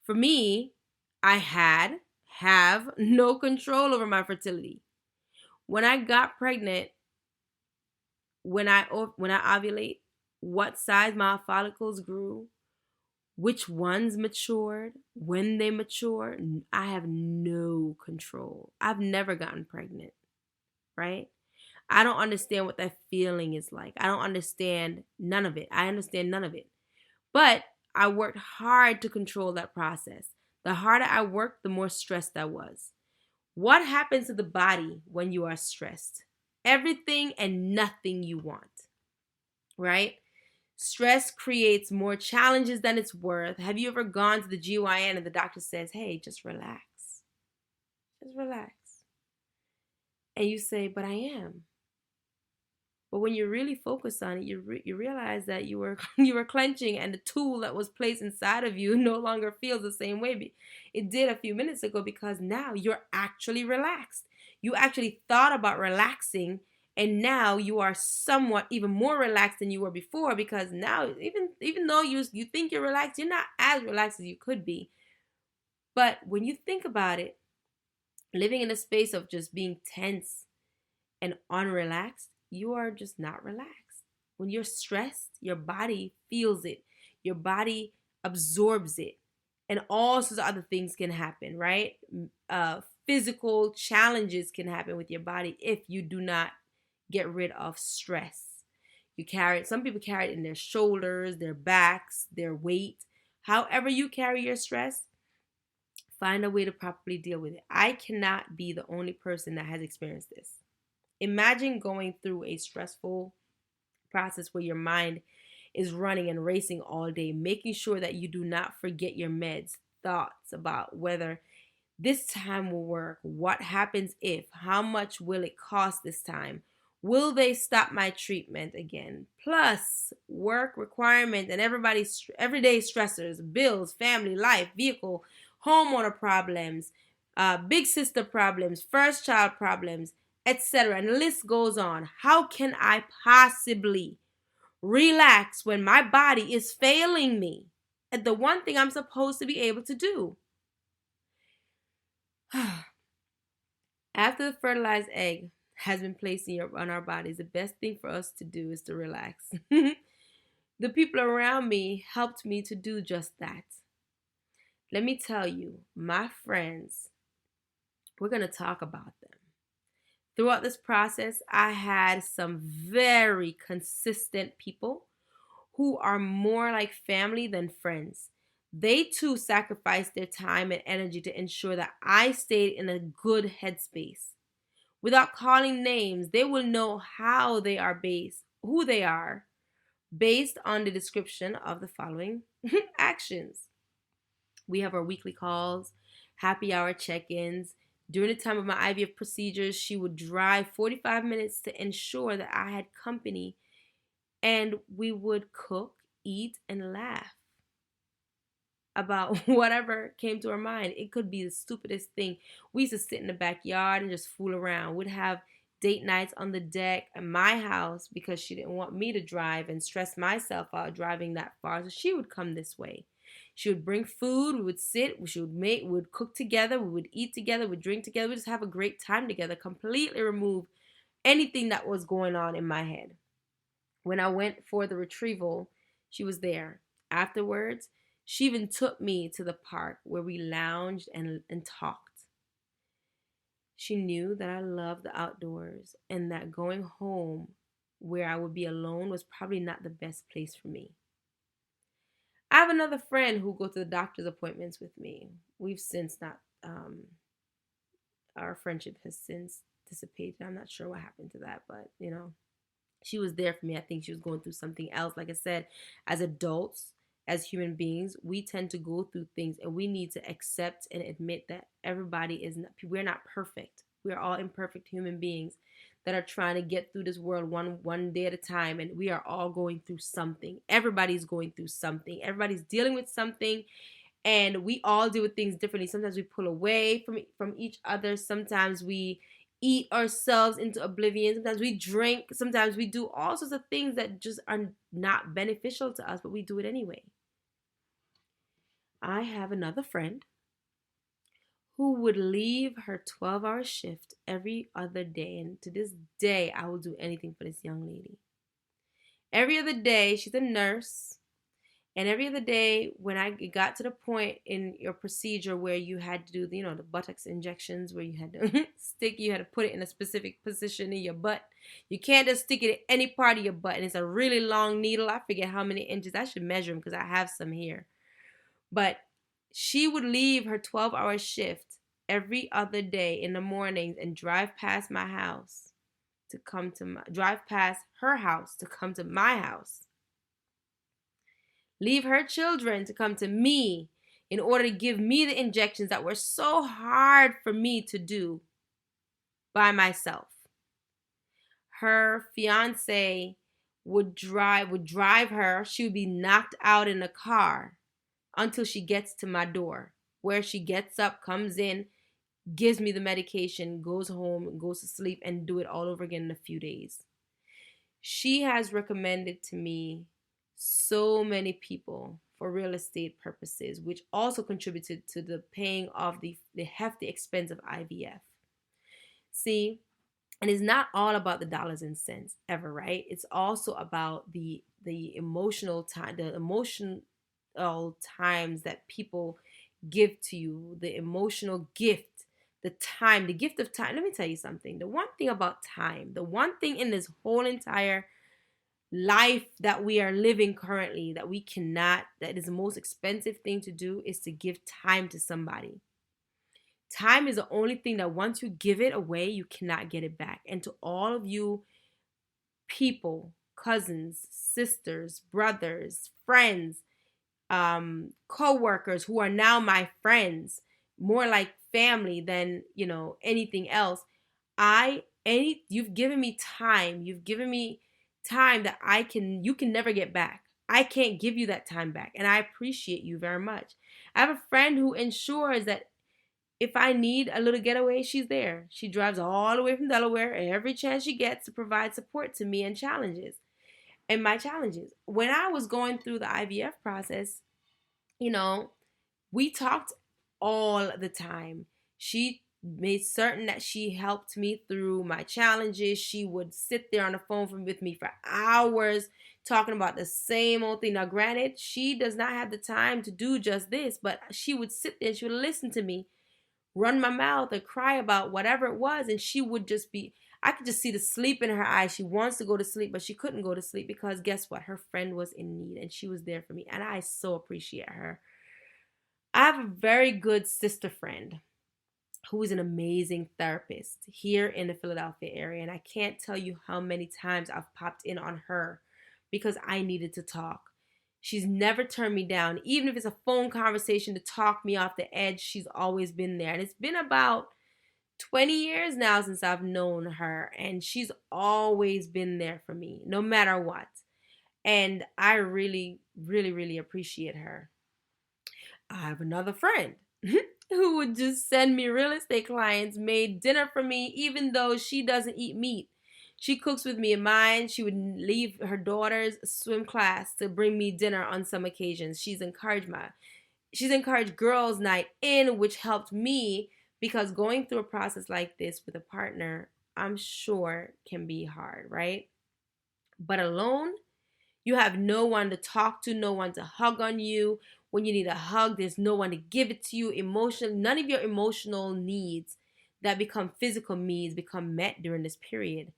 For me, I have no control over my fertility. When I got pregnant, when I ovulate, what size my follicles grew, which ones matured, when they mature, I have no control. I've never gotten pregnant, right? I don't understand what that feeling is like. I don't understand none of it. I understand none of it. But I worked hard to control that process. The harder I worked, the more stressed I was. What happens to the body when you are stressed? Everything and nothing you want, right? Stress creates more challenges than it's worth. Have you ever gone to the GYN and the doctor says, hey, just relax? Just relax. And you say, but I am. But when you really focus on it, you realize that you were you were clenching, and the tool that was placed inside of you no longer feels the same way. It did a few minutes ago because now you're actually relaxed. You actually thought about relaxing, and now you are somewhat even more relaxed than you were before, because now even though you think you're relaxed, you're not as relaxed as you could be. But when you think about it, living in a space of just being tense and unrelaxed, you are just not relaxed. When you're stressed, your body feels it, your body absorbs it, and all sorts of other things can happen, right? Physical challenges can happen with your body if you do not get rid of stress. You carry it, some people carry it in their shoulders, their backs, their weight. However, you carry your stress, find a way to properly deal with it. I cannot be the only person that has experienced this. Imagine going through a stressful process where your mind is running and racing all day, making sure that you do not forget your meds, thoughts about whether this time will work, what happens if, how much will it cost this time, will they stop my treatment again, plus work requirement and everybody's everyday stressors, bills, family, life, vehicle, homeowner problems, big sister problems, first child problems, etc. And the list goes on. How can I possibly relax when my body is failing me at the one thing I'm supposed to be able to do? After the fertilized egg has been placed on our bodies, the best thing for us to do is to relax. The people around me helped me to do just that. Let me tell you, my friends, we're going to talk about them. Throughout this process, I had some very consistent people who are more like family than friends. They too sacrificed their time and energy to ensure that I stayed in a good headspace. Without calling names, they will know how they are based, who they are, based on the description of the following actions. We have our weekly calls, happy hour check ins. During the time of my IVF procedures, she would drive 45 minutes to ensure that I had company, and we would cook, eat, and laugh about whatever came to our mind. It could be the stupidest thing. We used to sit in the backyard and just fool around. We'd have date nights on the deck at my house because she didn't want me to drive and stress myself out driving that far. So she would come this way. She would bring food. We would sit. We would cook together. We would eat together. We would drink together. We just have a great time together. Completely remove anything that was going on in my head. When I went for the retrieval, she was there. Afterwards, she even took me to the park where we lounged and talked. She knew that I loved the outdoors and that going home where I would be alone was probably not the best place for me. I have another friend who goes to the doctor's appointments with me. We've since not, our friendship has since dissipated. I'm not sure what happened to that, but she was there for me. I think she was going through something else. Like I said, as adults, as human beings, we tend to go through things, and we need to accept and admit that we're not perfect. We're all imperfect human beings that are trying to get through this world one day at a time, and we are all going through something. Everybody's going through something. Everybody's dealing with something, and we all deal with things differently. Sometimes we pull away from each other. Sometimes we eat ourselves into oblivion. Sometimes we drink. Sometimes we do all sorts of things that just are not beneficial to us, but we do it anyway. I have another friend who would leave her 12-hour shift every other day. And to this day, I will do anything for this young lady. Every other day, she's a nurse. And every other day, when I got to the point in your procedure where you had to do, the buttocks injections, where you had to you had to put it in a specific position in your butt. You can't just stick it in any part of your butt. And it's a really long needle. I forget how many inches. I should measure them because I have some here. But she would leave her 12-hour shift every other day in the mornings and drive past my house to drive past her house to come to my house. Leave her children to come to me in order to give me the injections that were so hard for me to do by myself. Her fiance would drive her. She would be knocked out in the car until she gets to my door, where she gets up, comes in, gives me the medication, goes home, goes to sleep, and do it all over again in a few days. She has recommended to me so many people for real estate purposes, which also contributed to the paying of the hefty expense of IVF. See, and it's not all about the dollars and cents ever, right? It's also about the emotional time, the emotional times that people give to you, the emotional gift, the time, the gift of time. Let me tell you something. The one thing about time, the one thing in this whole entire life that we are living currently that is the most expensive thing to do is to give time to somebody. Time is the only thing that once you give it away, you cannot get it back. And to all of you people, cousins, sisters, brothers, friends, co-workers who are now my friends, more like family than, anything else. You've given me time. You've given me time that you can never get back. I can't give you that time back. And I appreciate you very much. I have a friend who ensures that if I need a little getaway, she's there. She drives all the way from Delaware every chance she gets to provide support to me and my challenges. When I was going through the IVF process, we talked all the time. She made certain that she helped me through my challenges. She would sit there on the phone with me for hours talking about the same old thing. Now, granted, she does not have the time to do just this, but she would sit there and she would listen to me, run my mouth and cry about whatever it was. And she would I could just see the sleep in her eyes. She wants to go to sleep, but she couldn't go to sleep because guess what? Her friend was in need and she was there for me. And I so appreciate her. I have a very good sister friend who is an amazing therapist here in the Philadelphia area. And I can't tell you how many times I've popped in on her because I needed to talk. She's never turned me down. Even if it's a phone conversation to talk me off the edge, she's always been there. And it's been about 20 years now since I've known her. And she's always been there for me, no matter what. And I really, really, really appreciate her. I have another friend who would just send me real estate clients, made dinner for me, even though she doesn't eat meat. She cooks with me in mind. She would leave her daughter's swim class to bring me dinner on some occasions. She's encouraged girls' night in, which helped me because going through a process like this with a partner, I'm sure can be hard, right? But alone, you have no one to talk to, no one to hug on you. When you need a hug, there's no one to give it to you. None of your emotional needs that become physical needs become met during this period.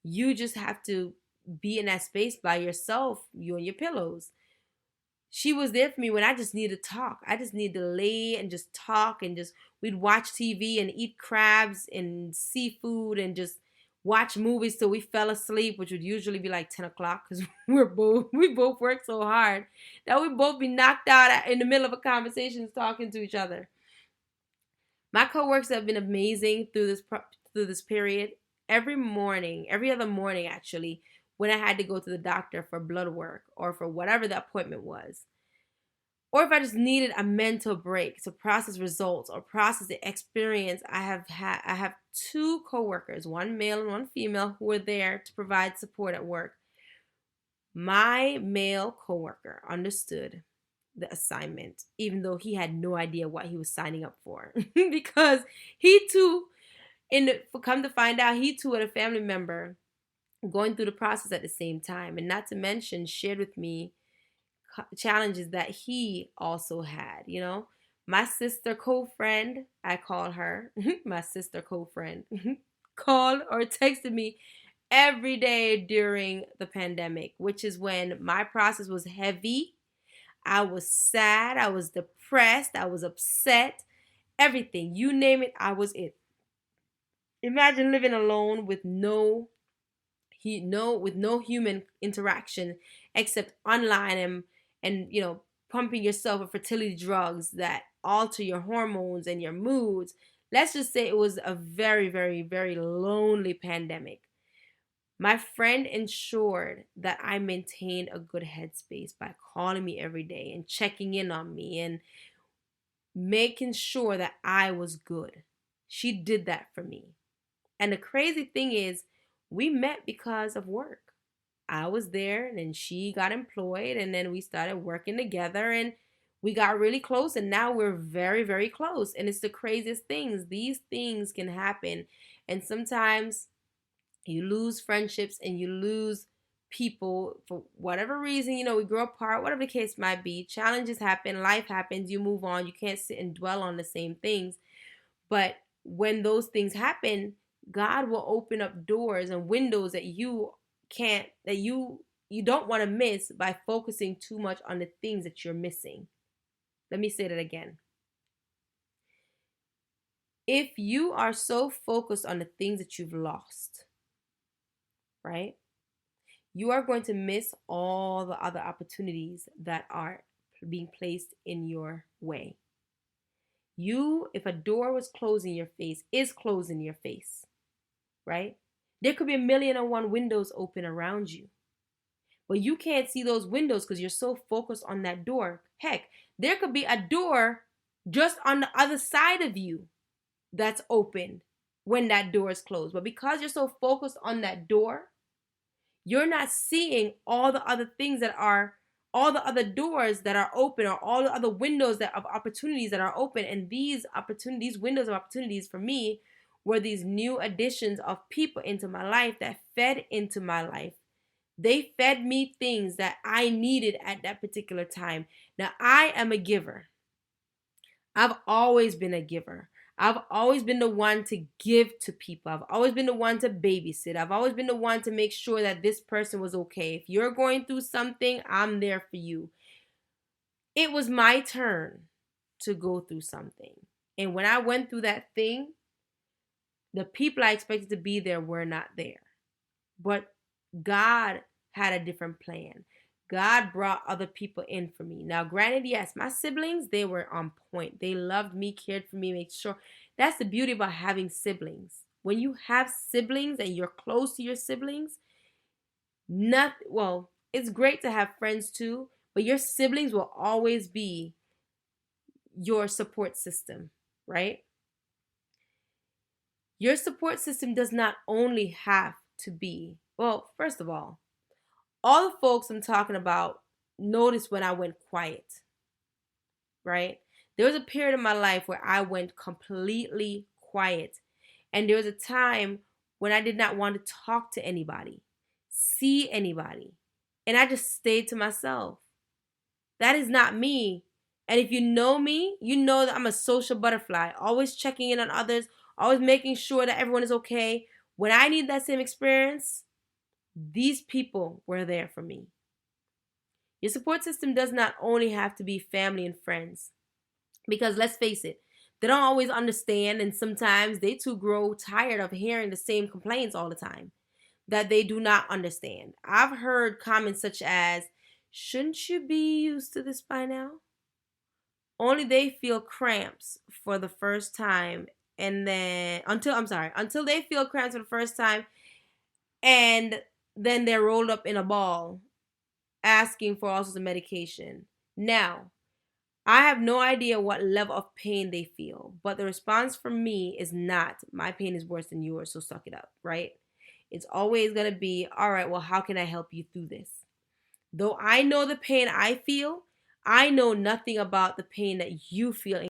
You just have to be in that space by yourself, you and your pillows. She was there for me when I just needed to talk. I just needed to lay and just talk and we'd watch TV and eat crabs and seafood and just watch movies till we fell asleep, which would usually be like 10 o'clock because we both work so hard that we both be knocked out in the middle of a conversation talking to each other. My coworkers have been amazing through this period. Every other morning actually, when I had to go to the doctor for blood work or for whatever the appointment was, or if I just needed a mental break to process results or process the experience I have two coworkers, one male and one female, who are there to provide support at work. My male coworker understood the assignment, even though he had no idea what he was signing up for. Because he too, come to find out, he too had a family member going through the process at the same time, and not to mention shared with me challenges that he also had. My sister co-friend, I call her my sister co-friend, called or texted me every day during the pandemic, which is when my process was heavy. I was sad, I was depressed, I was upset, everything. You name it, I was it. Imagine living alone with no human interaction except online, and pumping yourself with fertility drugs that alter your hormones and your moods. Let's just say it was a very, very, very lonely pandemic. My friend ensured that I maintained a good headspace by calling me every day and checking in on me and making sure that I was good. She did that for me. And the crazy thing is, we met because of work. I was there and then she got employed, and then we started working together, and we got really close, and now we're very, very close. And it's the craziest things. These things can happen. And sometimes you lose friendships and you lose people for whatever reason. We grow apart, whatever the case might be. Challenges happen, life happens, you move on. You can't sit and dwell on the same things. But when those things happen, God will open up doors and windows that you don't want to miss by focusing too much on the things that you're missing. Let me say that again. If you are so focused on the things that you've lost, right, you are going to miss all the other opportunities that are being placed in your way. If a door was closed in your face, is closed in your face, right? There could be 1,000,001 windows open around you, but you can't see those windows because you're so focused on that door. Heck, there could be a door just on the other side of you that's open when that door is closed. But because you're so focused on that door, you're not seeing all the other doors that are open, or all the other windows of opportunities that are open. And these windows of opportunities for me were these new additions of people into my life that fed into my life. They fed me things that I needed at that particular time. Now, I am a giver. I've always been a giver. I've always been the one to give to people. I've always been the one to babysit. I've always been the one to make sure that this person was okay. If you're going through something, I'm there for you. It was my turn to go through something. And when I went through that thing, the people I expected to be there were not there. But God had a different plan. God brought other people in for me. Now, granted, yes, my siblings, they were on point. They loved me, cared for me, made sure. That's the beauty about having siblings. When you have siblings and you're close to your siblings, it's great to have friends too, but your siblings will always be your support system, right? Your support system does not only have to be, first of all the folks I'm talking about noticed when I went quiet, right? There was a period in my life where I went completely quiet. And there was a time when I did not want to talk to anybody, see anybody. And I just stayed to myself. That is not me. And if you know me, you know that I'm a social butterfly, always checking in on others, always making sure that everyone is okay. When I need that same experience, these people were there for me. Your support system does not only have to be family and friends, because let's face it, they don't always understand, and sometimes they too grow tired of hearing the same complaints all the time that they do not understand. I've heard comments such as, "Shouldn't you be used to this by now?" Only they feel cramps for the first time, and then until they feel cramps for the first time, and then they're rolled up in a ball asking for all sorts of medication. Now, I have no idea what level of pain they feel, but the response from me is not, my pain is worse than yours, so suck it up, right? It's always going to be, all right, well, how can I help you through this? Though I know the pain I feel, I know nothing about the pain that you feel